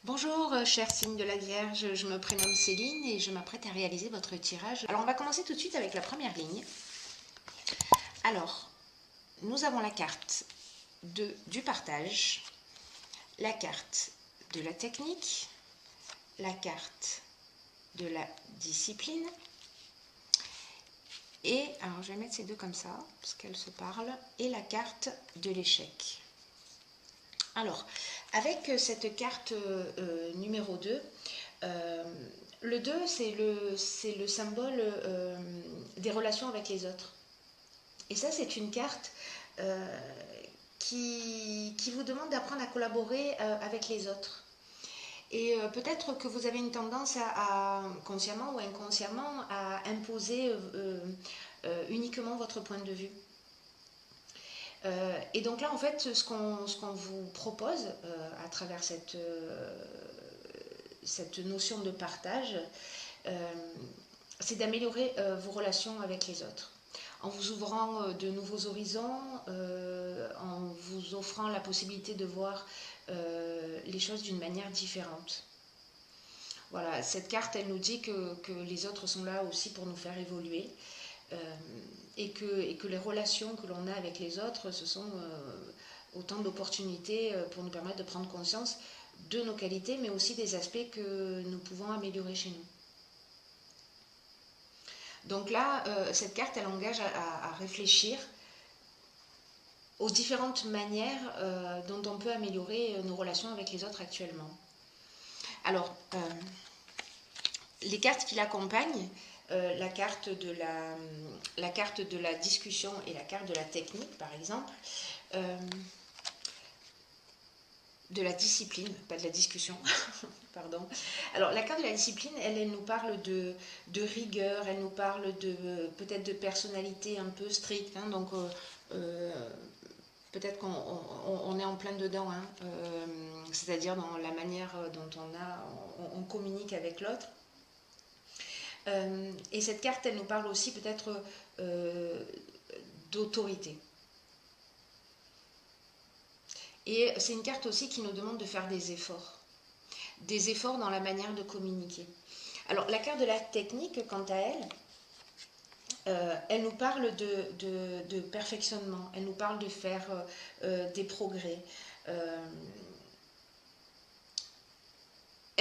Bonjour, cher signe de la Vierge, je me prénomme Céline et je m'apprête à réaliser votre tirage. Alors, on va commencer tout de suite avec la première ligne. Alors, nous avons la carte du partage, la carte de la technique, la carte de la discipline et, alors je vais mettre ces deux comme ça, parce qu'elles se parlent, et la carte de l'échec. Alors, avec cette carte numéro 2, le 2, c'est le symbole des relations avec les autres. Et ça, c'est une carte qui vous demande d'apprendre à collaborer avec les autres. Et peut-être que vous avez une tendance consciemment ou inconsciemment, à imposer uniquement votre point de vue. Et donc là, en fait, ce qu'on vous propose à travers cette notion de partage, c'est d'améliorer vos relations avec les autres. En vous ouvrant de nouveaux horizons, en vous offrant la possibilité de voir les choses d'une manière différente. Voilà, cette carte, elle nous dit que les autres sont là aussi pour nous faire évoluer. Et que les relations que l'on a avec les autres, ce sont autant d'opportunités pour nous permettre de prendre conscience de nos qualités, mais aussi des aspects que nous pouvons améliorer chez nous. Donc là, cette carte, elle engage à réfléchir aux différentes manières dont on peut améliorer nos relations avec les autres actuellement. Alors, les cartes qui l'accompagnent, la carte de la discussion et la carte de la technique, par exemple, de la discipline, pas de la discussion, pardon. Alors, la carte de la discipline, elle nous parle de rigueur, elle nous parle peut-être de personnalité un peu stricte, hein, donc peut-être qu'on est en plein dedans, hein, c'est-à-dire dans la manière dont on communique avec l'autre. Et cette carte, elle nous parle aussi peut-être d'autorité. Et c'est une carte aussi qui nous demande de faire des efforts dans la manière de communiquer. Alors, la carte de la technique, quant à elle, elle nous parle de perfectionnement, elle nous parle de faire des progrès.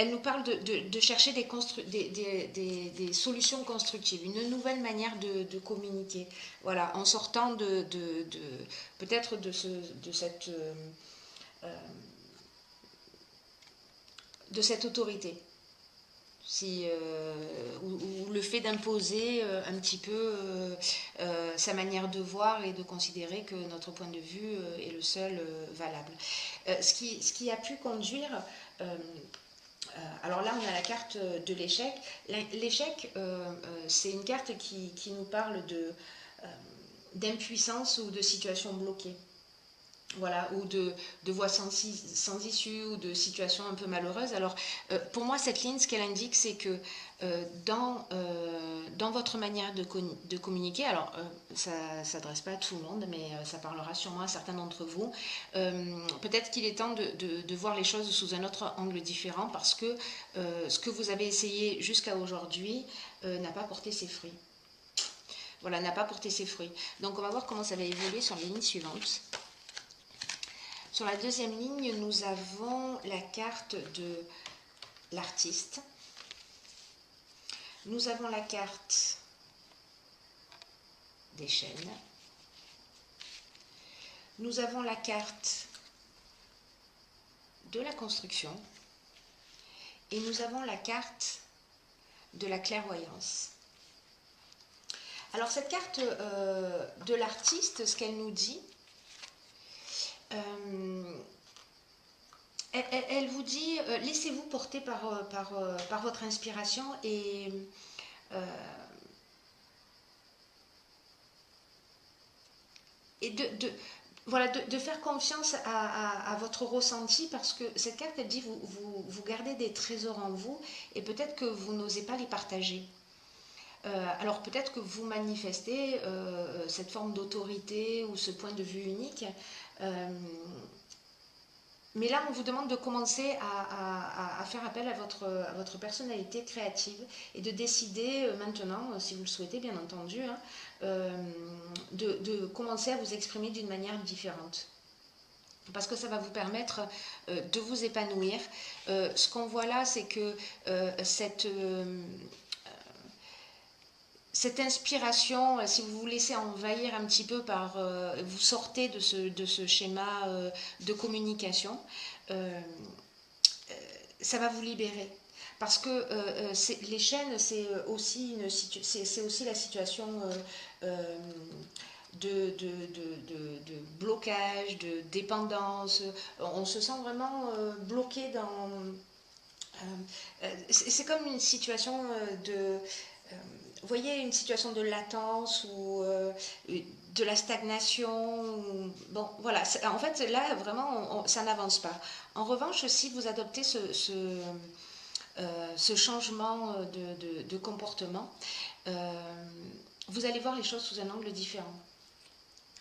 Elle nous parle de chercher des solutions constructives, une nouvelle manière de communiquer. Voilà, en sortant peut-être de cette autorité. Ou le fait d'imposer un petit peu sa manière de voir et de considérer que notre point de vue est le seul valable. Ce qui a pu conduire... alors là, on a la carte de l'échec. L'échec, c'est une carte qui nous parle d'impuissance ou de situation bloquée. Voilà, ou de voies sans issue, ou de situations un peu malheureuses. Alors, pour moi, cette ligne, ce qu'elle indique, c'est que dans votre manière de communiquer, alors ça ne s'adresse pas à tout le monde, mais ça parlera sûrement à certains d'entre vous, peut-être qu'il est temps de voir les choses sous un autre angle différent, parce que ce que vous avez essayé jusqu'à aujourd'hui n'a pas porté ses fruits. Voilà, n'a pas porté ses fruits. Donc, on va voir comment ça va évoluer sur les lignes suivantes. Sur la deuxième ligne, nous avons la carte de l'artiste. Nous avons la carte des chaînes. Nous avons la carte de la construction. Et nous avons la carte de la clairvoyance. Alors cette carte de l'artiste, ce qu'elle nous dit, elle vous dit, laissez-vous porter par votre inspiration et voilà, de faire confiance à votre ressenti, parce que cette carte, elle dit, vous gardez des trésors en vous et peut-être que vous n'osez pas les partager. Alors peut-être que vous manifestez cette forme d'autorité ou ce point de vue unique, Mais là, on vous demande de commencer à faire appel à votre personnalité créative et de décider maintenant, si vous le souhaitez bien entendu, hein, de commencer à vous exprimer d'une manière différente. Parce que ça va vous permettre de vous épanouir. Ce qu'on voit là, c'est que cette inspiration, si vous vous laissez envahir un petit peu par, vous sortez de ce schéma de communication, ça va vous libérer. Parce que les chaînes, c'est aussi, c'est aussi la situation de blocage, de dépendance. On se sent vraiment bloqué dans... c'est comme une situation vous voyez, une situation de latence ou de la stagnation. Bon, voilà. En fait, là, vraiment, ça n'avance pas. En revanche, si vous adoptez ce changement de comportement, vous allez voir les choses sous un angle différent.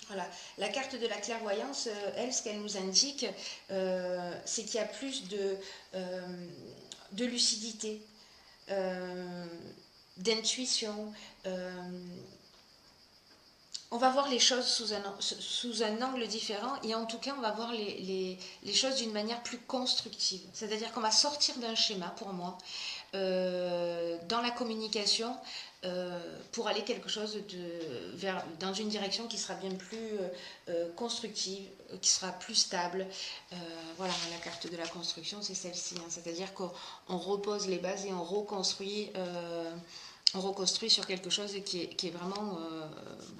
Voilà. La carte de la clairvoyance, elle, ce qu'elle nous indique, c'est qu'il y a plus de lucidité, d'intuition. On va voir les choses sous un angle différent et en tout cas, on va voir les choses d'une manière plus constructive. C'est-à-dire qu'on va sortir d'un schéma, pour moi, dans la communication pour aller quelque chose dans une direction qui sera bien plus constructive, qui sera plus stable. Voilà, la carte de la construction, c'est celle-ci. Hein, c'est-à-dire qu'on repose les bases et on reconstruit sur quelque chose qui est vraiment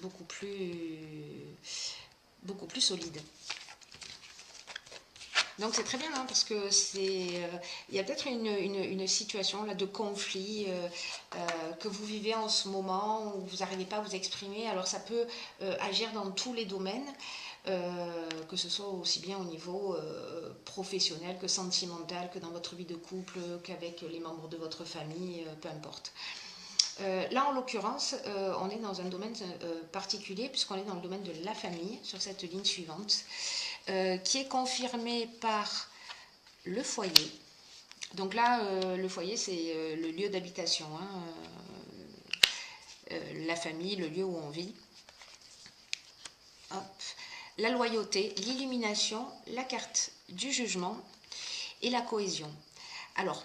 beaucoup plus solide. Donc c'est très bien, hein, parce que il y a peut-être une situation là de conflit que vous vivez en ce moment où vous n'arrivez pas à vous exprimer. Alors ça peut agir dans tous les domaines, que ce soit aussi bien au niveau professionnel que sentimental, que dans votre vie de couple, qu'avec les membres de votre famille, peu importe. Là, en l'occurrence, on est dans un domaine particulier, puisqu'on est dans le domaine de la famille, sur cette ligne suivante, qui est confirmée par le foyer. Donc là, le foyer, c'est le lieu d'habitation, hein, la famille, le lieu où on vit. Hop. La loyauté, l'illumination, la carte du jugement et la cohésion. Alors,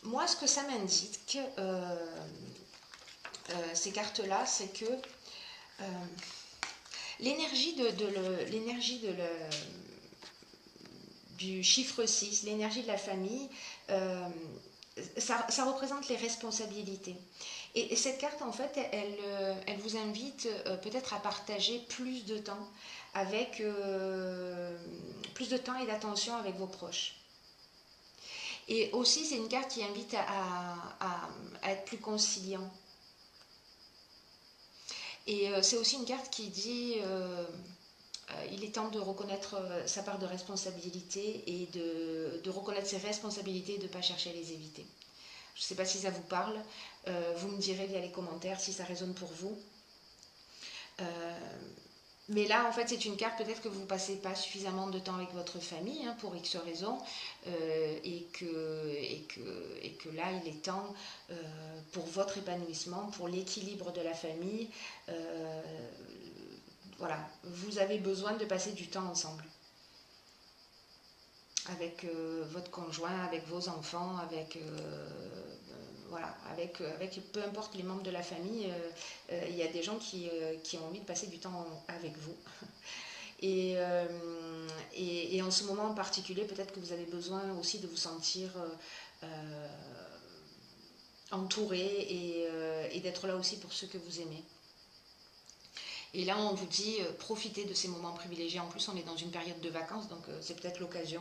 moi, ce que ça m'indique, ces cartes-là, c'est que l'énergie du chiffre 6, l'énergie de la famille, ça représente les responsabilités. Et cette carte, en fait, elle vous invite peut-être à partager plus de temps plus de temps et d'attention avec vos proches. Et aussi, c'est une carte qui invite à être plus conciliant. Et c'est aussi une carte qui dit il est temps de reconnaître sa part de responsabilité et de reconnaître ses responsabilités et de ne pas chercher à les éviter. Je ne sais pas si ça vous parle. Vous me direz via les commentaires si ça résonne pour vous. Mais là, en fait, c'est une carte peut-être que vous ne passez pas suffisamment de temps avec votre famille, hein, pour X raisons, et que là, il est temps pour votre épanouissement, pour l'équilibre de la famille. Voilà, vous avez besoin de passer du temps ensemble. Avec votre conjoint, avec vos enfants, voilà, avec peu importe les membres de la famille, il y a des gens qui ont envie de passer du temps avec vous. Et en ce moment en particulier, peut-être que vous avez besoin aussi de vous sentir entouré et d'être là aussi pour ceux que vous aimez. Et là, on vous dit, profitez de ces moments privilégiés. En plus, on est dans une période de vacances, donc c'est peut-être l'occasion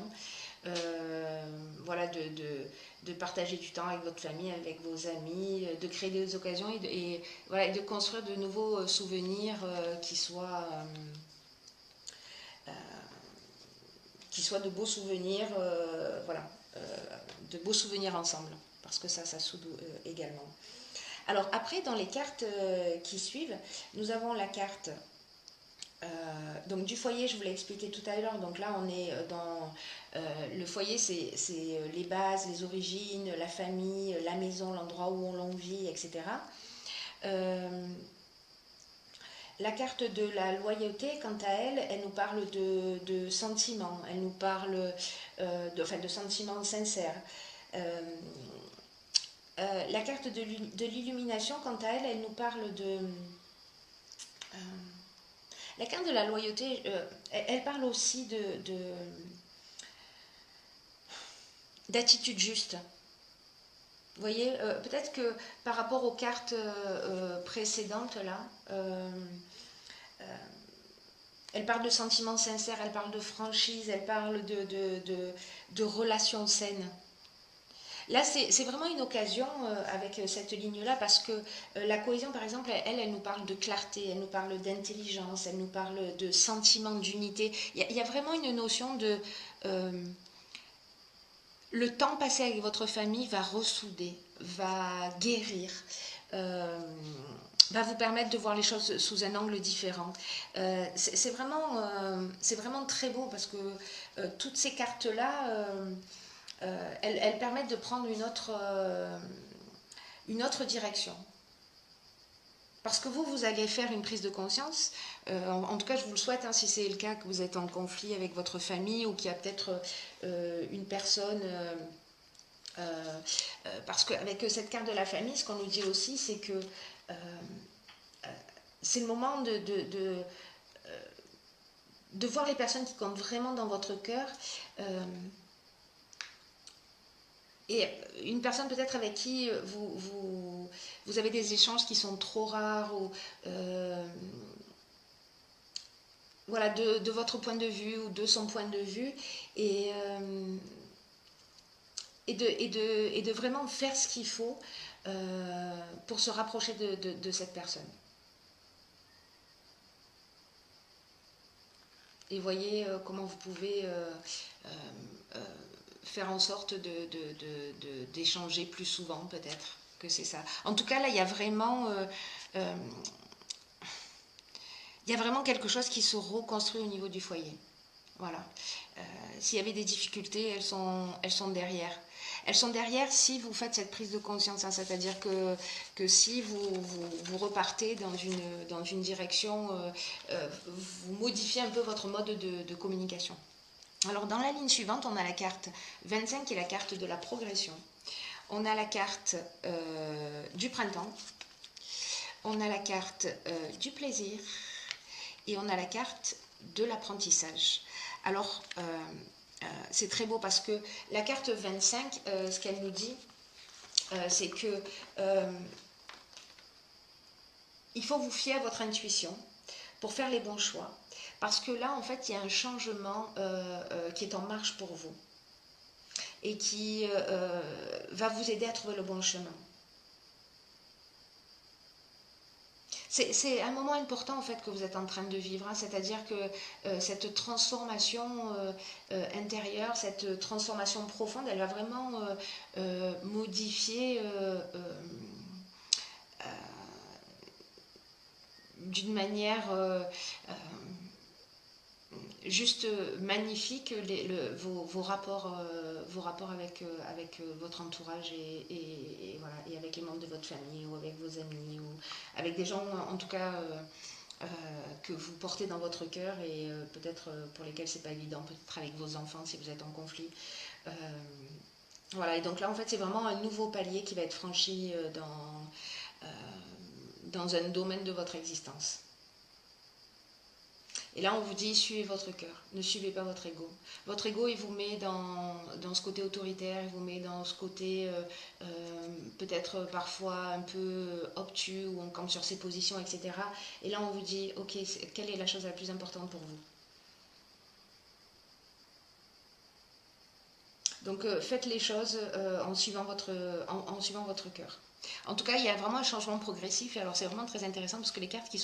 voilà, de partager du temps avec votre famille, avec vos amis, de créer des occasions et voilà, de construire de nouveaux souvenirs qui soient de beaux souvenirs, voilà, de beaux souvenirs ensemble, parce que ça soude également. Alors après, dans les cartes qui suivent, nous avons la carte Donc du foyer, je vous l'ai expliqué tout à l'heure, donc là on est dans le foyer, c'est les bases, les origines, la famille, la maison, l'endroit où l'on vit, etc. Euh, la carte de la loyauté, quant à elle, elle nous parle de sentiments, elle nous parle de sentiments sincères. Euh, la carte de l'illumination, quant à elle, elle nous parle de... Euh, la carte de la loyauté, elle parle aussi d'attitude juste. Vous voyez, peut-être que par rapport aux cartes précédentes, là, elle parle de sentiments sincères, elle parle de franchise, elle parle de relations saines. Là, c'est vraiment une occasion avec cette ligne-là parce que la cohésion, par exemple, elle nous parle de clarté, elle nous parle d'intelligence, elle nous parle de sentiment d'unité. Il y a vraiment une notion de... le temps passé avec votre famille va ressouder, va guérir, euh, va vous permettre de voir les choses sous un angle différent. C'est vraiment très beau parce que toutes ces cartes-là, elles permettent de prendre une autre direction. Parce que vous allez faire une prise de conscience. En tout cas, je vous le souhaite, hein, si c'est le cas que vous êtes en conflit avec votre famille ou qu'il y a peut-être une personne... parce qu'avec cette carte de la famille, ce qu'on nous dit aussi, c'est que c'est le moment de voir les personnes qui comptent vraiment dans votre cœur. Et une personne peut-être avec qui vous avez des échanges qui sont trop rares ou voilà, de votre point de vue ou de son point de vue et de vraiment faire ce qu'il faut pour se rapprocher de cette personne. Et voyez comment vous pouvez faire en sorte d'échanger plus souvent peut-être que c'est ça. En tout cas là il y a vraiment quelque chose qui se reconstruit au niveau du foyer. Voilà. S'il y avait des difficultés, elles sont derrière. Elles sont derrière si vous faites cette prise de conscience, hein, c'est-à-dire que si vous repartez dans une direction, vous modifiez un peu votre mode de communication. Alors dans la ligne suivante, on a la carte 25 qui est la carte de la progression. On a la carte du printemps. On a la carte du plaisir. Et on a la carte de l'apprentissage. Alors, c'est très beau parce que la carte 25, ce qu'elle nous dit, c'est que il faut vous fier à votre intuition pour faire les bons choix. Parce que là, en fait, il y a un changement qui est en marche pour vous et qui va vous aider à trouver le bon chemin. C'est un moment important en fait que vous êtes en train de vivre, hein, c'est-à-dire que cette transformation intérieure, cette transformation profonde, elle va vraiment modifier d'une manière juste magnifique vos rapports avec votre entourage voilà, et avec les membres de votre famille ou avec vos amis ou avec des gens en tout cas que vous portez dans votre cœur et peut-être pour lesquels c'est pas évident, peut-être avec vos enfants si vous êtes en conflit. Voilà, et donc là en fait c'est vraiment un nouveau palier qui va être franchi dans un domaine de votre existence. Et là, on vous dit, suivez votre cœur, ne suivez pas votre ego. Votre ego, il vous met dans ce côté autoritaire, il vous met dans ce côté peut-être parfois un peu obtus, où on campe sur ses positions, etc. Et là, on vous dit, ok, quelle est la chose la plus importante pour vous? Donc, faites les choses en suivant votre cœur. En tout cas, il y a vraiment un changement progressif. Et alors, c'est vraiment très intéressant parce que les cartes qui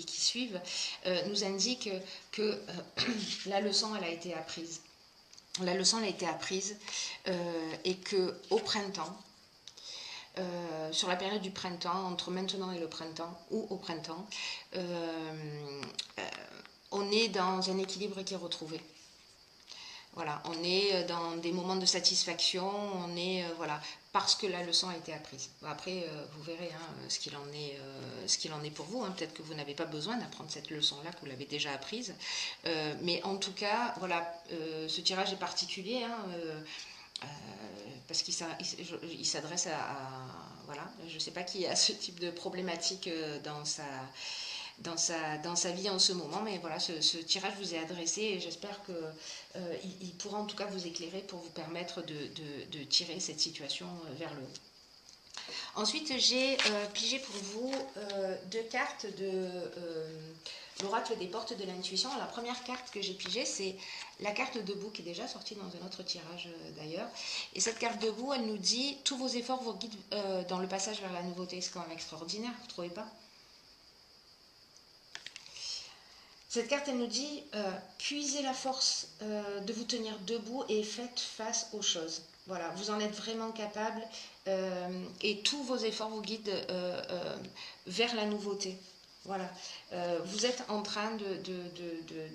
suivent nous indiquent que la leçon, elle a été apprise. La leçon, elle a été apprise et qu'au printemps, sur la période du printemps, entre maintenant et le printemps, ou au printemps, on est dans un équilibre qui est retrouvé. Voilà, on est dans des moments de satisfaction, on est voilà, parce que la leçon a été apprise. Après, vous verrez hein, ce qu'il en est pour vous. Hein. Peut-être que vous n'avez pas besoin d'apprendre cette leçon-là, que vous l'avez déjà apprise. Mais en tout cas, voilà, ce tirage est particulier. Hein, parce qu'il s'adresse voilà, je ne sais pas qui a ce type de problématique dans sa vie en ce moment, mais voilà, ce tirage vous est adressé et j'espère qu'il pourra en tout cas vous éclairer pour vous permettre de tirer cette situation vers le haut. Ensuite, j'ai pigé pour vous deux cartes de l'oracle des portes de l'intuition. La première carte que j'ai pigée, c'est la carte debout qui est déjà sortie dans un autre tirage d'ailleurs. Et cette carte debout, elle nous dit tous vos efforts vous guident dans le passage vers la nouveauté. C'est quand même extraordinaire, vous ne trouvez pas ? Cette carte, elle nous dit puisez la force de vous tenir debout et faites face aux choses. Voilà, vous en êtes vraiment capable et tous vos efforts vous guident vers la nouveauté. Voilà, vous êtes en train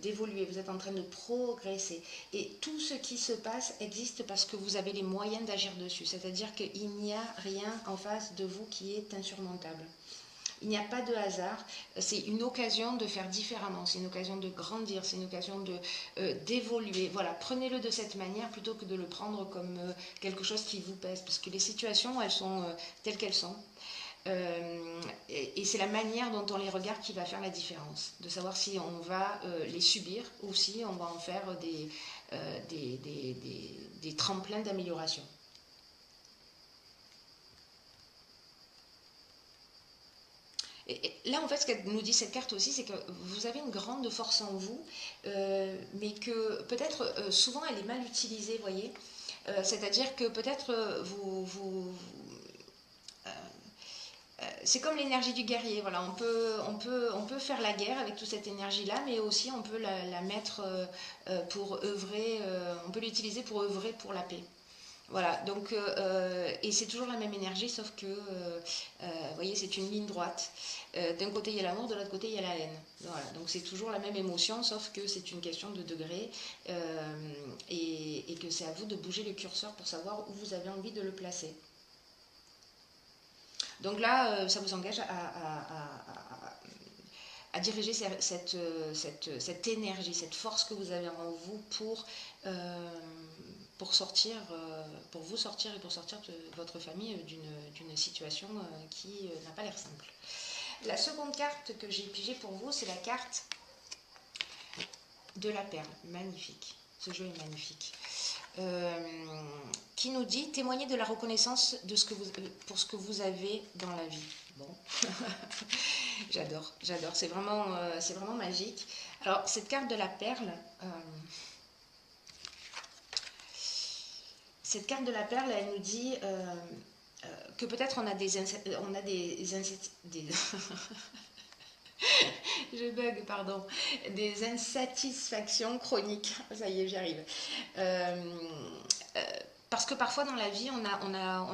d'évoluer, vous êtes en train de progresser. Et tout ce qui se passe existe parce que vous avez les moyens d'agir dessus. C'est-à-dire qu'il n'y a rien en face de vous qui est insurmontable. Il n'y a pas de hasard, c'est une occasion de faire différemment, c'est une occasion de grandir, c'est une occasion d'évoluer. Voilà, prenez-le de cette manière plutôt que de le prendre comme quelque chose qui vous pèse, parce que les situations, elles sont telles qu'elles sont. Et c'est la manière dont on les regarde qui va faire la différence, de savoir si on va les subir ou si on va en faire des tremplins d'amélioration. Et là, en fait, ce qu'elle nous dit cette carte aussi, c'est que vous avez une grande force en vous, mais que peut-être souvent elle est mal utilisée, voyez. C'est-à-dire que peut-être c'est comme l'énergie du guerrier. Voilà, on peut faire la guerre avec toute cette énergie-là, mais aussi on peut la mettre pour œuvrer, on peut l'utiliser pour œuvrer pour la paix. Voilà, donc, et c'est toujours la même énergie, sauf que, vous voyez, c'est une ligne droite. D'un côté, il y a l'amour, de l'autre côté, il y a la haine. Voilà, donc c'est toujours la même émotion, sauf que c'est une question de degré, et que c'est à vous de bouger le curseur pour savoir où vous avez envie de le placer. Donc là, ça vous engage à diriger cette énergie, cette force que vous avez en vous pour sortir, pour vous sortir et pour sortir de votre famille d'une situation qui n'a pas l'air simple. La seconde carte que j'ai pigée pour vous, c'est la carte de la perle. Magnifique. Ce jeu est magnifique. Qui nous dit témoigner de la reconnaissance pour ce que vous avez dans la vie. Bon, j'adore. C'est vraiment magique. Alors, cette carte de la perle, elle nous dit que peut-être on a des je bug, pardon, des insatisfactions chroniques. Ça y est, j'y arrive. Parce que parfois dans la vie, on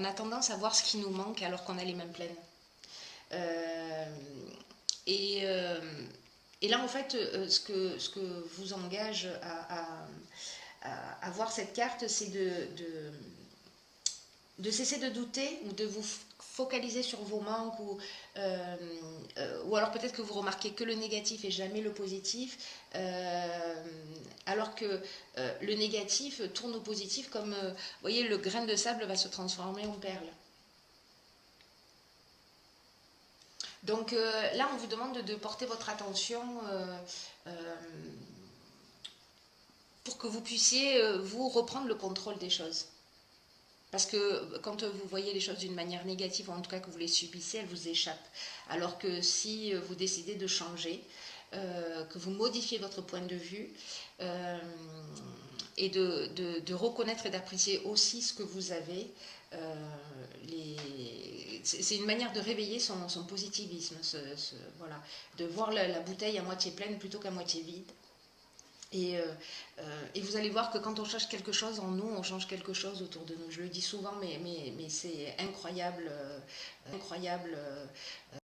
a tendance à voir ce qui nous manque alors qu'on a les mains pleines. Et là, en fait, ce que vous engage à voir cette carte, c'est de cesser de douter ou de vous focaliser sur vos manques ou alors peut-être que vous remarquez que le négatif et jamais le positif, alors que le négatif tourne au positif comme, vous voyez, le grain de sable va se transformer en perle. Donc là, on vous demande de porter votre attention pour que vous puissiez vous reprendre le contrôle des choses. Parce que quand vous voyez les choses d'une manière négative, ou en tout cas que vous les subissez, elles vous échappent. Alors que si vous décidez de changer, que vous modifiez votre point de vue, et de reconnaître et d'apprécier aussi ce que vous avez, c'est une manière de réveiller son positivisme, voilà, de voir la bouteille à moitié pleine plutôt qu'à moitié vide. Et vous allez voir que quand on cherche quelque chose en nous, on change quelque chose autour de nous. Je le dis souvent, mais c'est incroyable, incroyable